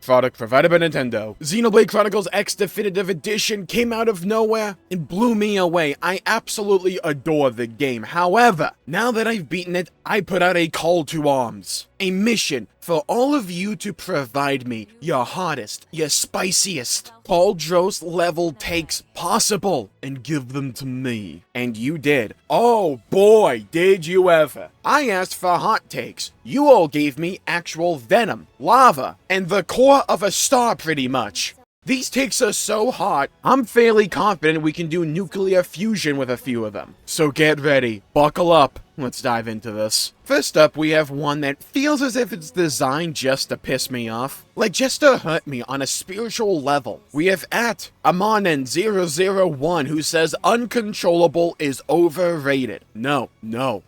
product provided by Nintendo. Xenoblade Chronicles X Definitive Edition came out of nowhere and blew me away. I absolutely adore the game. However, now that I've beaten it, I put out a call to arms. A mission for all of you to provide me your hottest, your spiciest, Cauldros level takes possible and give them to me. And you did. Oh boy, did you ever. I asked for hot takes. You all gave me actual venom, lava, and the core of a star pretty much. These takes are so hot, I'm fairly confident we can do nuclear fusion with a few of them. So get ready, buckle up, let's dive into this. First up, we have one that feels as if it's designed just to piss me off. Like, just to hurt me on a spiritual level. We have Amanen001 who says Uncontrollable is overrated. No.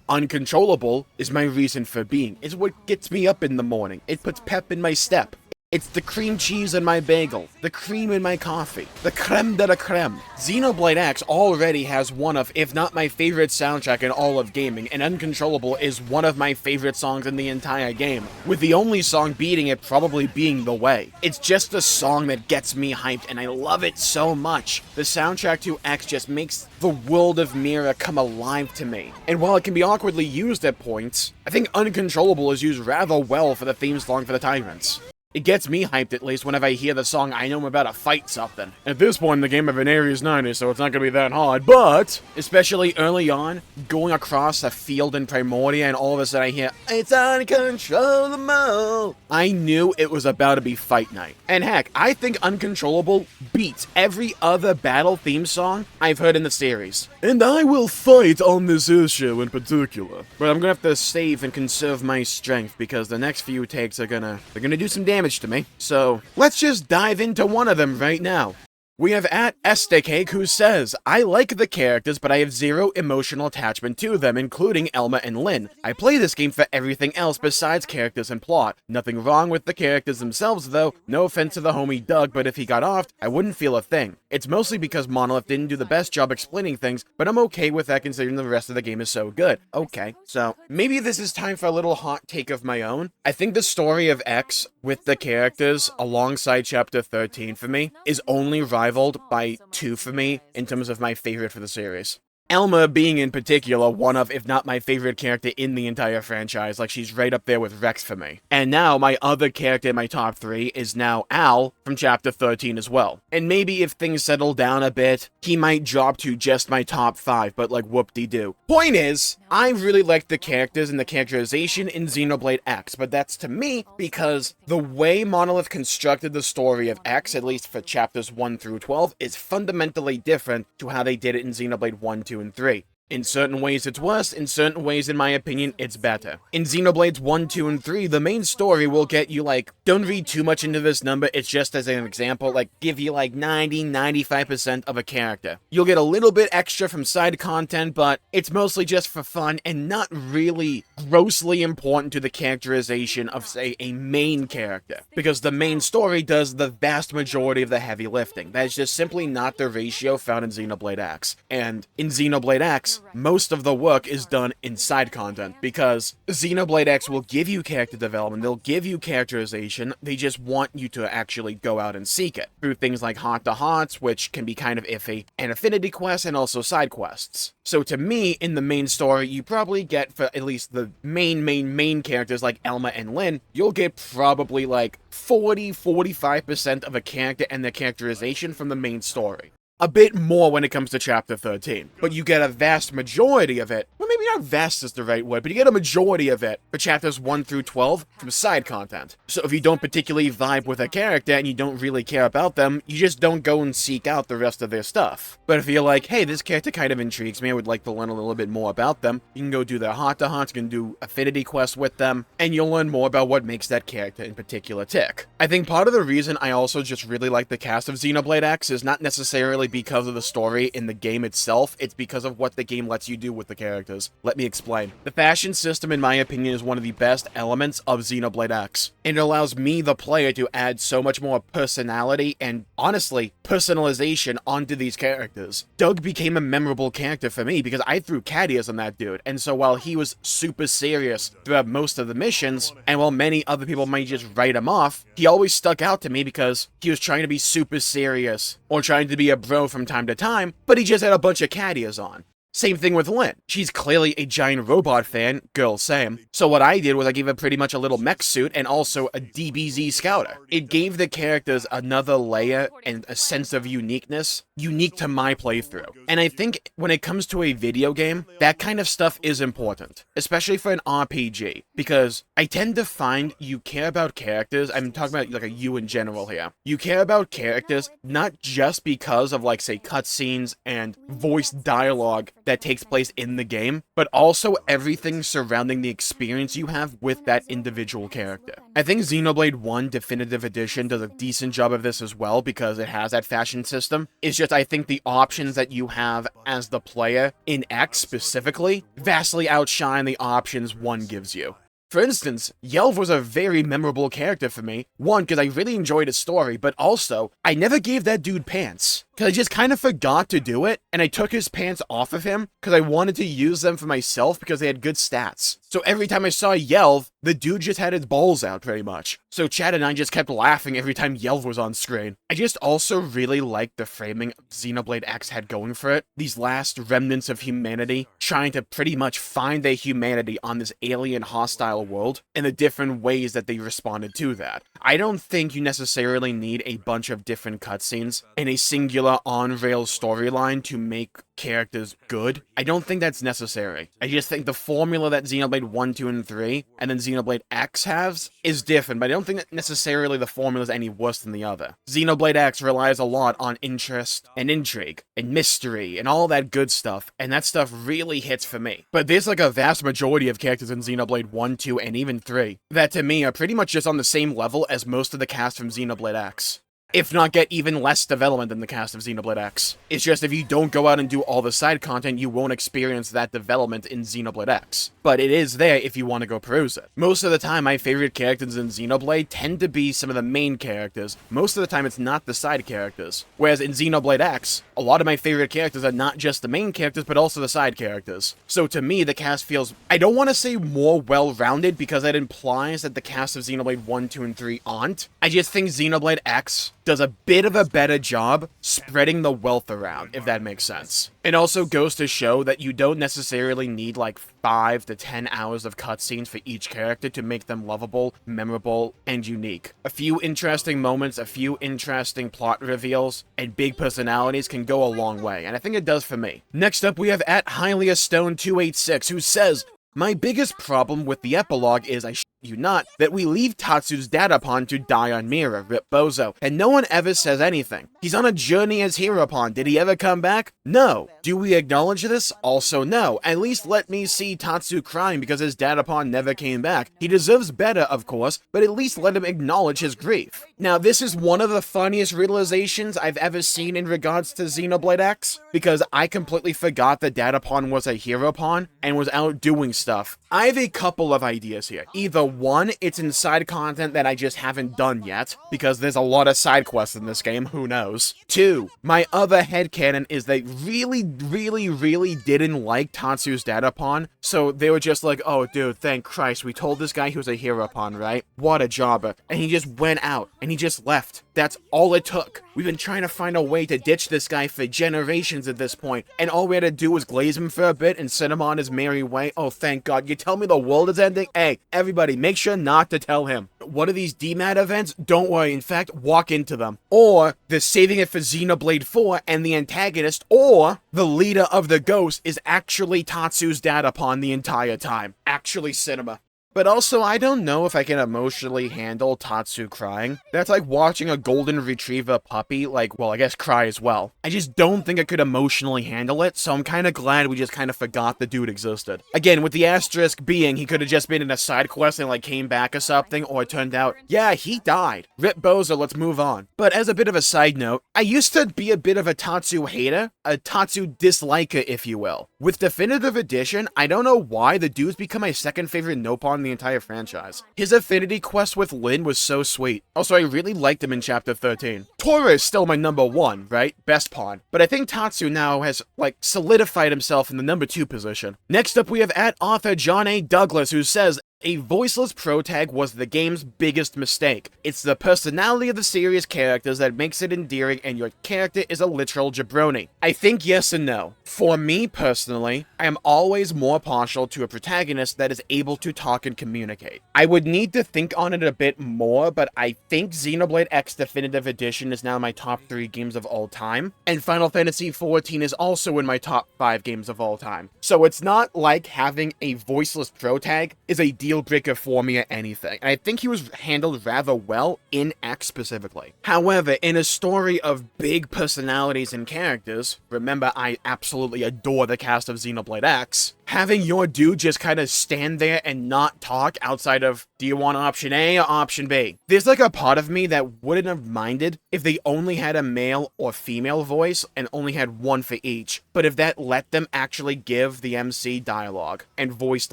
Uncontrollable is my reason for being. It's what gets me up in the morning. It puts pep in my step. It's the cream cheese in my bagel, the cream in my coffee, the creme de la creme. Xenoblade X already has one of, if not my favorite soundtrack in all of gaming, and Uncontrollable is one of my favorite songs in the entire game, with the only song beating it probably being The Way. It's just a song that gets me hyped, and I love it so much. The soundtrack to X just makes the world of Mira come alive to me. And while it can be awkwardly used at points, I think Uncontrollable is used rather well for the theme song for the Tyrants. It gets me hyped, at least, whenever I hear the song. I know I'm about to fight something. At this point in the game, I have an Ares 90, so it's not gonna be that hard, but especially early on, going across a field in Primordia, and all of a sudden I hear, "It's uncontrollable," I knew it was about to be fight night. And heck, I think Uncontrollable beats every other battle theme song I've heard in the series. And I will fight on this issue in particular. But I'm gonna have to save and conserve my strength, because the next few takes are gonna do some damage to me. So let's just dive into one of them right now. We have @Estecake who says, I like the characters, but I have zero emotional attachment to them, including Elma and Lynn. I play this game for everything else besides characters and plot. Nothing wrong with the characters themselves though, no offense to the homie Doug, but if he got offed, I wouldn't feel a thing. It's mostly because Monolith didn't do the best job explaining things, but I'm okay with that considering the rest of the game is so good. Okay, so maybe this is time for a little hot take of my own. I think the story of X with the characters alongside Chapter 13 for me is only rivaled by 2 for me in terms of my favorite for the series. Elma being in particular one of, if not my favorite character in the entire franchise, like she's right up there with Rex for me. And now my other character in my top 3 is now Al from Chapter 13 as well. And maybe if things settle down a bit, he might drop to just my top 5, but like whoop-de-doo. Point is, I really like the characters and the characterization in Xenoblade X, but that's to me because the way Monolith constructed the story of X, at least for chapters 1 through 12, is fundamentally different to how they did it in Xenoblade 1, 2, and 3. In certain ways it's worse, in certain ways in my opinion it's better. In Xenoblades 1, 2, and 3, the main story will get you like, don't read too much into this number, it's just as an example, like give you like 90-95% of a character. You'll get a little bit extra from side content, but it's mostly just for fun and not really grossly important to the characterization of, say, a main character. Because the main story does the vast majority of the heavy lifting. That is just simply not the ratio found in Xenoblade X. And in Xenoblade X, most of the work is done in side content, because Xenoblade X will give you character development, they'll give you characterization, they just want you to actually go out and seek it, through things like Heart to Hearts, which can be kind of iffy, and affinity quests, and also side quests. So to me, in the main story, you probably get, for at least the main characters like Elma and Lynn, you'll get probably like 40-45% of a character and their characterization from the main story. A bit more when it comes to Chapter 13, but you get a vast majority of it, well maybe not vast is the right word, but you get a majority of it for Chapters 1 through 12 from side content. So if you don't particularly vibe with a character and you don't really care about them, you just don't go and seek out the rest of their stuff. But if you're like, hey, this character kind of intrigues me, I would like to learn a little bit more about them, you can go do their Heart to Hearts, you can do affinity quests with them, and you'll learn more about what makes that character in particular tick. I think part of the reason I also just really like the cast of Xenoblade X is not necessarily because of the story in the game itself, it's because of what the game lets you do with the characters. Let me explain. The fashion system, in my opinion, is one of the best elements of Xenoblade X. It allows me, the player, to add so much more personality and, honestly, personalization onto these characters. Doug became a memorable character for me because I threw cat ears on that dude, and so while he was super serious throughout most of the missions, and while many other people might just write him off, he always stuck out to me because he was trying to be super serious, or trying to be a bro from time to time, but he just had a bunch of cat ears on. Same thing with Lynn. She's clearly a giant robot fan, girl same. So what I did was I gave her pretty much a little mech suit and also a DBZ scouter. It gave the characters another layer and a sense of uniqueness, unique to my playthrough. And I think when it comes to a video game, that kind of stuff is important, especially for an RPG, because I tend to find you care about characters, I'm talking about like a you in general here. You care about characters not just because of like say cutscenes and voice dialogue that takes place in the game, but also everything surrounding the experience you have with that individual character. I think Xenoblade 1 Definitive Edition does a decent job of this as well because it has that fashion system. It's just I think the options that you have as the player in X specifically vastly outshine the options 1 gives you. For instance, Yelv was a very memorable character for me. One, because I really enjoyed his story, but also, I never gave that dude pants. Because I just kind of forgot to do it, and I took his pants off of him because I wanted to use them for myself because they had good stats. So every time I saw Yelv, the dude just had his balls out pretty much. So Chad and I just kept laughing every time Yelv was on screen. I just also really liked the framing Xenoblade X had going for it. These last remnants of humanity, trying to pretty much find their humanity on this alien hostile world, and the different ways that they responded to that. I don't think you necessarily need a bunch of different cutscenes and a singular on-rails storyline to make characters good. I don't think that's necessary. I just think the formula that Xenoblade 1, 2, and 3, and then Xenoblade X has, is different, but I don't think that necessarily the formula is any worse than the other. Xenoblade X relies a lot on interest, and intrigue, and mystery, and all that good stuff, and that stuff really hits for me. But there's like a vast majority of characters in Xenoblade 1, 2, and even 3, that to me are pretty much just on the same level as most of the cast from Xenoblade X. If not get even less development than the cast of Xenoblade X. It's just if you don't go out and do all the side content, you won't experience that development in Xenoblade X. But it is there if you want to go peruse it. Most of the time, my favorite characters in Xenoblade tend to be some of the main characters. Most of the time, it's not the side characters. Whereas in Xenoblade X, a lot of my favorite characters are not just the main characters, but also the side characters. So to me, the cast feels, I don't want to say more well-rounded, because that implies that the cast of Xenoblade 1, 2, and 3 aren't. I just think Xenoblade X does a bit of a better job spreading the wealth around, if that makes sense. It also goes to show that you don't necessarily need like 5 to 10 hours of cutscenes for each character to make them lovable, memorable, and unique. A few interesting moments, a few interesting plot reveals, and big personalities can go a long way, and I think it does for me. Next up, we have @HighliaStone286, who says, "My biggest problem with the epilogue is, I you not, that we leave Tatsu's Dadapon to die on Mira, Rip Bozo, and no one ever says anything. He's on a journey as Heropon. Did he ever come back? No. Do we acknowledge this? Also no. At least let me see Tatsu crying because his Dadapon never came back. He deserves better, of course, but at least let him acknowledge his grief." Now, this is one of the funniest realizations I've ever seen in regards to Xenoblade X, because I completely forgot that Dadapon was a Heropon and was out doing stuff. I have a couple of ideas here. Either one, it's in side content that I just haven't done yet, because there's a lot of side quests in this game, who knows. 2, my other headcanon is they really didn't like Tatsu's Dadapon, so they were just like, "Oh dude, thank Christ, we told this guy he was a Heropon, right? What a jobber." And he just went out, and he just left. That's all it took. We've been trying to find a way to ditch this guy for generations at this point, and all we had to do was glaze him for a bit and send him on his merry way. Oh, thank God. You tell me the world is ending? Hey, everybody, make sure not to tell him. What are these DMAT events? Don't worry. In fact, walk into them. Or they're saving it for Xenoblade 4, and the antagonist, or the leader of the ghost, is actually Tatsu's Dadapon the entire time. Actually cinema. But also, I don't know if I can emotionally handle Tatsu crying. That's like watching a golden retriever puppy, like, well, I guess cry as well. I just don't think I could emotionally handle it, so I'm kind of glad we just kind of forgot the dude existed. Again, with the asterisk being he could have just been in a side quest and like came back or something, or it turned out, yeah, he died. Rip Bozo, let's move on. But as a bit of a side note, I used to be a bit of a Tatsu hater, a Tatsu disliker, if you will. With Definitive Edition, I don't know why the dude's become my second favorite Nopon in the entire franchise. His affinity quest with Lin was so sweet. Also, I really liked him in Chapter 13. Tora is still my number 1, right? Best pawn. But I think Tatsu now has, like, solidified himself in the number 2 position. Next up, we have @author John A. Douglas, who says, a voiceless protag was the game's biggest mistake. It's the personality of the series characters that makes it endearing, and your character is a literal jabroni. I think yes and no. For me personally, I am always more partial to a protagonist that is able to talk and communicate. I would need to think on it a bit more, but I think Xenoblade X Definitive Edition is now my top 3 games of all time, and Final Fantasy XIV is also in my top 5 games of all time. So it's not like having a voiceless protag is a deal breaker for me or anything. And I think he was handled rather well in X specifically. However, in a story of big personalities and characters, remember I absolutely adore the cast of Xenoblade X, having your dude just kind of stand there and not talk outside of, do you want option A or option B? There's like a part of me that wouldn't have minded if they only had a male or female voice and only had one for each, but if that let them actually give the MC dialogue and voiced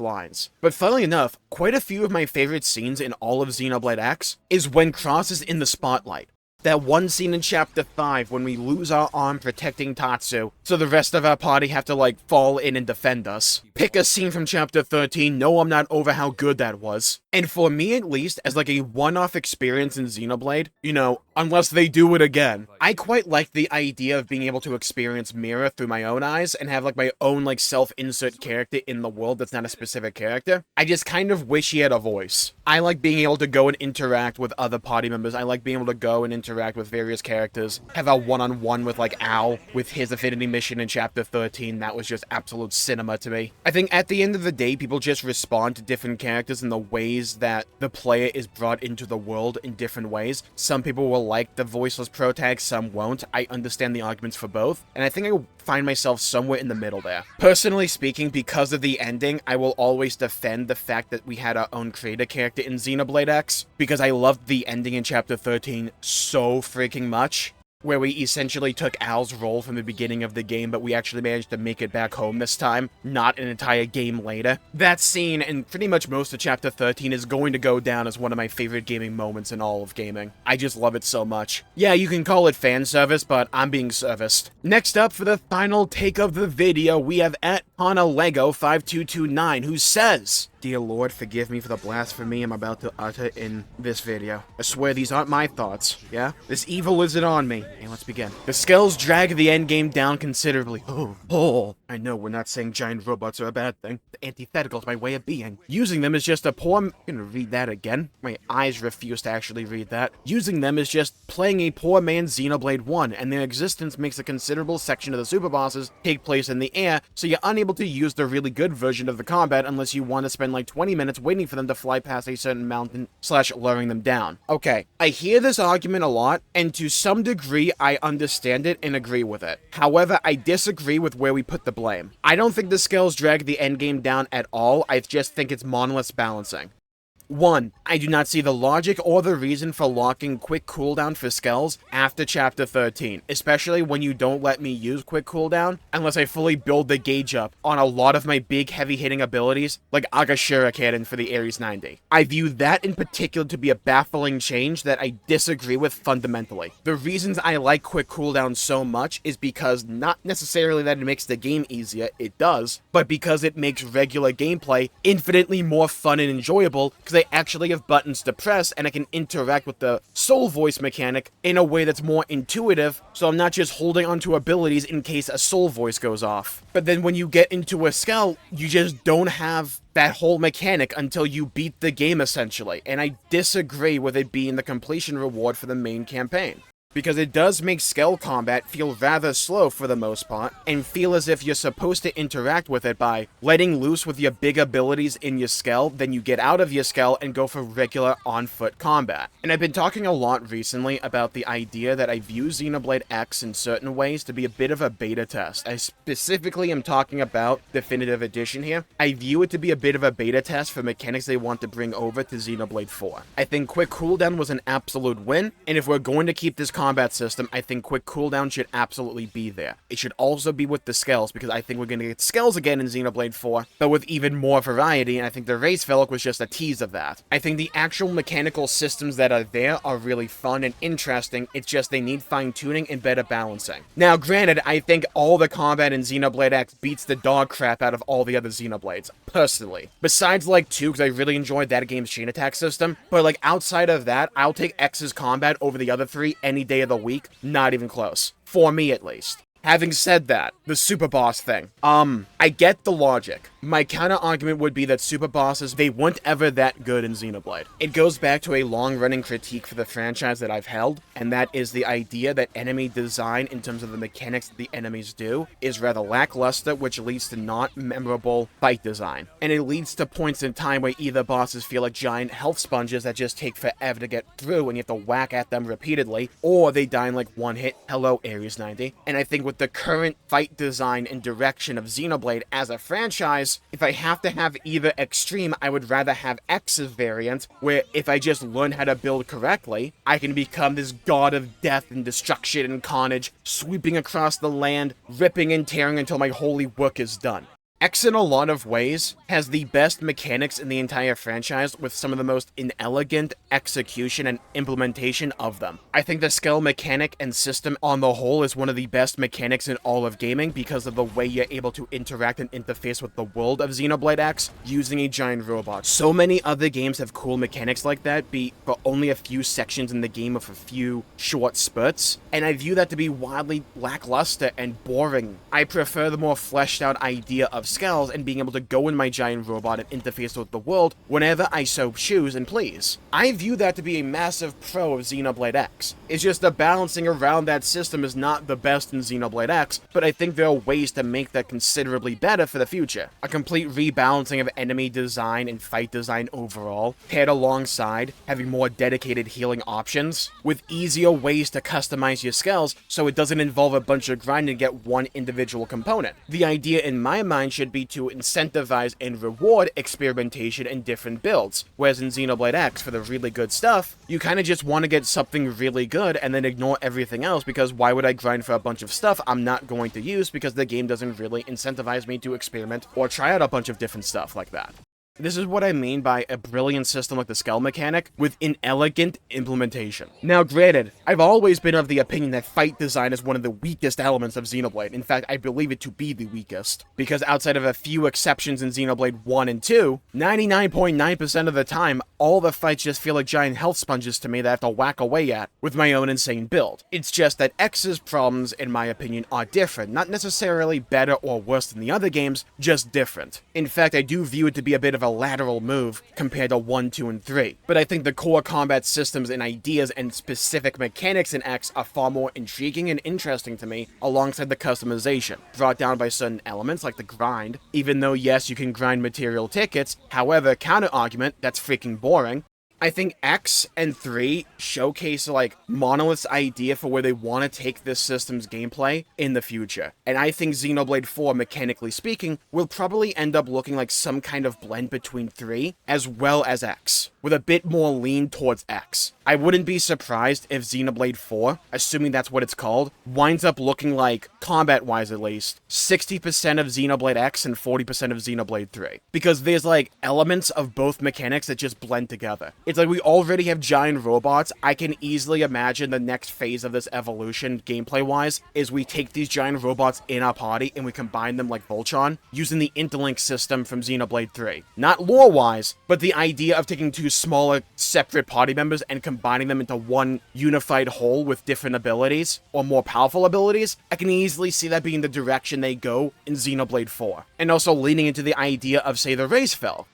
lines. But funnily enough, quite a few of my favorite scenes in all of Xenoblade X is when Cross is in the spotlight. That one scene in Chapter 5 when we lose our arm protecting Tatsu, so the rest of our party have to, like, fall in and defend us. Pick a scene from Chapter 13, no, I'm not over how good that was. And for me, at least, as like a one-off experience in Xenoblade, you know, unless they do it again, I quite like the idea of being able to experience Mira through my own eyes and have, like, my own, like, self-insert character in the world that's not a specific character. I just kind of wish he had a voice. I like being able to go and interact with other party members. I like being able to go and interact with various characters, have a one-on-one with, like, Al, with his affinity mission in Chapter 13. That was just absolute cinema to me. I think at the end of the day, people just respond to different characters in the ways that the player is brought into the world in different ways. Some people will like the voiceless protag, some won't. I understand the arguments for both, and I think I will find myself somewhere in the middle there. Personally speaking, because of the ending, I will always defend the fact that we had our own creator character in Xenoblade X, because I loved the ending in Chapter 13 so freaking much, where we essentially took Al's role from the beginning of the game, but we actually managed to make it back home this time, not an entire game later. That scene, and pretty much most of Chapter 13, is going to go down as one of my favorite gaming moments in all of gaming. I just love it so much. Yeah, you can call it fan service, but I'm being serviced. Next up, for the final take of the video, we have @HanaLego5229, who says, Dear Lord, forgive me for the blasphemy I'm about to utter in this video. I swear these aren't my thoughts, yeah? This evil isn't on me. Okay, let's begin. The Skells drag the endgame down considerably. Oh, I know we're not saying giant robots are a bad thing. The antithetical is my way of being. Using them is just a poor... I'm gonna read that again. My eyes refuse to actually read that. Using them is just playing a poor man's Xenoblade 1, and their existence makes a considerable section of the super bosses take place in the air, so you're unable to use the really good version of the combat unless you want to spend like 20 minutes waiting for them to fly past a certain mountain / luring them down. Okay, I hear this argument a lot, and to some degree I understand it and agree with it. However, I disagree with where we put the blame. I don't think the Skells drag the endgame down at all, I just think it's monolith balancing. 1. I do not see the logic or the reason for locking quick cooldown for Skells after Chapter 13, especially when you don't let me use quick cooldown unless I fully build the gauge up on a lot of my big heavy-hitting abilities, like Agashira Cannon for the Ares 90. I view that in particular to be a baffling change that I disagree with fundamentally. The reasons I like quick cooldown so much is because not necessarily that it makes the game easier, it does, but because it makes regular gameplay infinitely more fun and enjoyable because I actually have buttons to press and I can interact with the soul voice mechanic in a way that's more intuitive, so I'm not just holding onto abilities in case a soul voice goes off. But then when you get into a Skell, you just don't have that whole mechanic until you beat the game essentially, and I disagree with it being the completion reward for the main campaign. because it does make Skell combat feel rather slow for the most part, and feel as if you're supposed to interact with it by letting loose with your big abilities in your Skell, then you get out of your Skell and go for regular on-foot combat. And I've been talking a lot recently about the idea that I view Xenoblade X in certain ways to be a bit of a beta test. I specifically am talking about Definitive Edition here. I view it to be a bit of a beta test for mechanics they want to bring over to Xenoblade 4. I think quick cooldown was an absolute win, and if we're going to keep this combat system, I think quick cooldown should absolutely be there. It should also be with the Skells, because I think we're going to get Skells again in Xenoblade 4, but with even more variety, and I think the Race Fellow was just a tease of that. I think the actual mechanical systems that are there are really fun and interesting, it's just they need fine-tuning and better balancing. Now, granted, I think all the combat in Xenoblade X beats the dog crap out of all the other Xenoblades, personally. Besides, like, 2, because I really enjoyed that game's chain attack system, but, like, outside of that, I'll take X's combat over the other 3 any day of the week, not even close. For me, at least. Having said that, the super boss thing. I get the logic. My counter argument would be that super bosses, they weren't ever that good in Xenoblade. It goes back to a long-running critique for the franchise that I've held, and that is the idea that enemy design, in terms of the mechanics that the enemies do, is rather lackluster, which leads to not memorable fight design. And it leads to points in time where either bosses feel like giant health sponges that just take forever to get through and you have to whack at them repeatedly, or they die in like one hit. Hello, Ares 90. And I think with the current fight design and direction of Xenoblade as a franchise, if I have to have either extreme, I would rather have X's variant, where if I just learn how to build correctly, I can become this god of death and destruction and carnage, sweeping across the land, ripping and tearing until my holy work is done. X, in a lot of ways, has the best mechanics in the entire franchise with some of the most inelegant execution and implementation of them. I think the Skell mechanic and system on the whole is one of the best mechanics in all of gaming because of the way you're able to interact and interface with the world of Xenoblade X using a giant robot. So many other games have cool mechanics like that, be for only a few sections in the game of a few short spurts, and I view that to be wildly lackluster and boring. I prefer the more fleshed out idea of Skells and being able to go in my giant robot and interface with the world whenever I so choose and please. I view that to be a massive pro of Xenoblade X. It's just the balancing around that system is not the best in Xenoblade X, but I think there are ways to make that considerably better for the future. A complete rebalancing of enemy design and fight design overall, paired alongside having more dedicated healing options, with easier ways to customize your Skells so it doesn't involve a bunch of grinding to get one individual component. The idea in my mind should be to incentivize and reward experimentation and different builds, whereas in Xenoblade X, for the really good stuff, you kind of just want to get something really good and then ignore everything else, because why would I grind for a bunch of stuff I'm not going to use because the game doesn't really incentivize me to experiment or try out a bunch of different stuff like that. This is what I mean by a brilliant system like the Skell mechanic with inelegant implementation. Now granted, I've always been of the opinion that fight design is one of the weakest elements of Xenoblade. In fact, I believe it to be the weakest, because outside of a few exceptions in Xenoblade 1 and 2, 99.9% of the time, all the fights just feel like giant health sponges to me that I have to whack away at with my own insane build. It's just that X's problems, in my opinion, are different, not necessarily better or worse than the other games, just different. In fact, I do view it to be a bit of a lateral move compared to 1, 2, and 3. But I think the core combat systems and ideas and specific mechanics in X are far more intriguing and interesting to me, alongside the customization, brought down by certain elements like the grind, even though yes, you can grind material tickets, however, counter-argument, that's freaking boring. I think X and 3 showcase, like, Monolith's idea for where they want to take this system's gameplay in the future. And I think Xenoblade 4, mechanically speaking, will probably end up looking like some kind of blend between 3 as well as X, with a bit more lean towards X. I wouldn't be surprised if Xenoblade 4, assuming that's what it's called, winds up looking like, combat-wise at least, 60% of Xenoblade X and 40% of Xenoblade 3. Because there's, like, elements of both mechanics that just blend together. It's like we already have giant robots. I can easily imagine the next phase of this evolution, gameplay-wise, is we take these giant robots in our party and we combine them like Voltron, using the interlink system from Xenoblade 3. Not lore-wise, but the idea of taking two smaller, separate party members and combining them into one unified whole with different abilities, or more powerful abilities. I can easily see that being the direction they go in Xenoblade 4. And also leaning into the idea of, say, the Race Fell.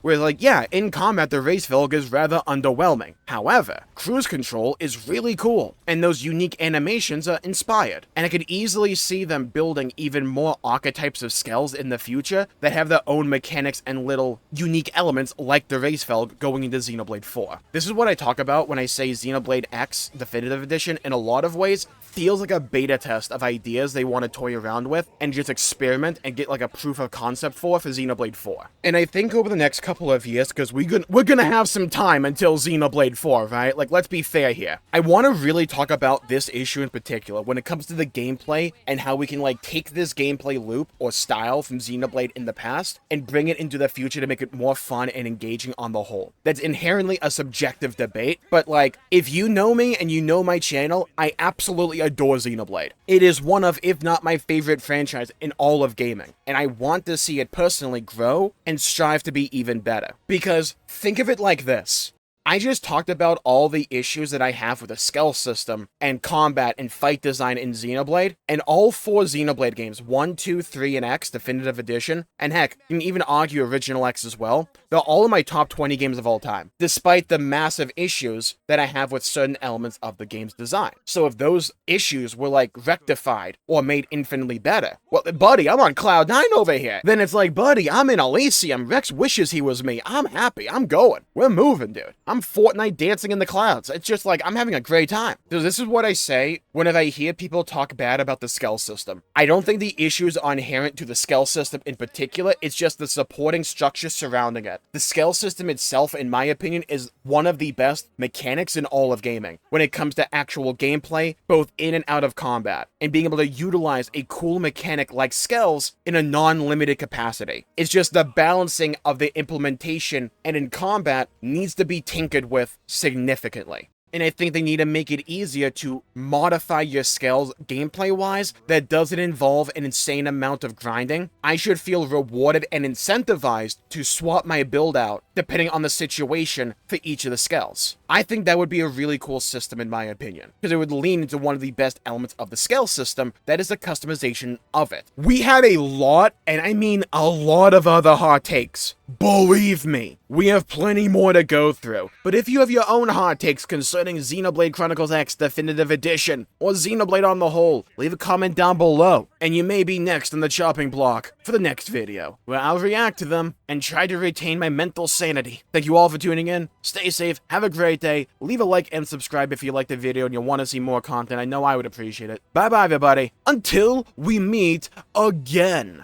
Where like, yeah, in combat the race Velg is rather underwhelming. However, cruise control is really cool, and those unique animations are inspired. And I could easily see them building even more archetypes of Skells in the future that have their own mechanics and little unique elements like the race Velg going into Xenoblade 4. This is what I talk about when I say Xenoblade X Definitive Edition in a lot of ways feels like a beta test of ideas they want to toy around with and just experiment and get like a proof of concept for Xenoblade 4. And I think over the next couple of years, because we're gonna have some time until Xenoblade 4, right? Like, let's be fair here. I want to really talk about this issue in particular when it comes to the gameplay and how we can like take this gameplay loop or style from Xenoblade in the past and bring it into the future to make it more fun and engaging on the whole. That's inherently a subjective debate, but like, if you know me and you know my channel, I absolutely adore Xenoblade. It is one of, if not my favorite franchise in all of gaming, and I want to see it personally grow and strive to be even better. Because think of it like this. I just talked about all the issues that I have with the Skell system and combat and fight design in Xenoblade, and all 4 Xenoblade games, 1, 2, 3, and X Definitive Edition, and heck, you can even argue Original X as well, they're all in my top 20 games of all time, despite the massive issues that I have with certain elements of the game's design. So if those issues were like rectified or made infinitely better, well, buddy, I'm on Cloud 9 over here. Then it's like, buddy, I'm in Elysium, Rex wishes he was me, I'm happy, I'm going, we're moving, dude. I'm Fortnite dancing in the clouds. It's just like, I'm having a great time. So this is what I say whenever I hear people talk bad about the Skell system. I don't think the issues are inherent to the Skell system in particular, it's just the supporting structure surrounding it. The Skell system itself, in my opinion, is one of the best mechanics in all of gaming when it comes to actual gameplay, both in and out of combat, and being able to utilize a cool mechanic like Skells in a non-limited capacity. It's just the balancing of the implementation and in combat needs to be tinkered with significantly. And I think they need to make it easier to modify your Skells gameplay-wise that doesn't involve an insane amount of grinding. I should feel rewarded and incentivized to swap my build out depending on the situation for each of the Skells. I think that would be a really cool system in my opinion, because it would lean into one of the best elements of the Skell system, that is the customization of it. We had a lot, and I mean a lot of other hot takes. Believe me, we have plenty more to go through, but if you have your own hot takes concerning Xenoblade Chronicles X Definitive Edition, or Xenoblade on the whole, leave a comment down below, and you may be next on the chopping block for the next video, where I'll react to them and try to retain my mental sanity. Thank you all for tuning in, stay safe, have a great day, leave a like and subscribe if you liked the video and you want to see more content. I know I would appreciate it. Bye bye everybody, until we meet again.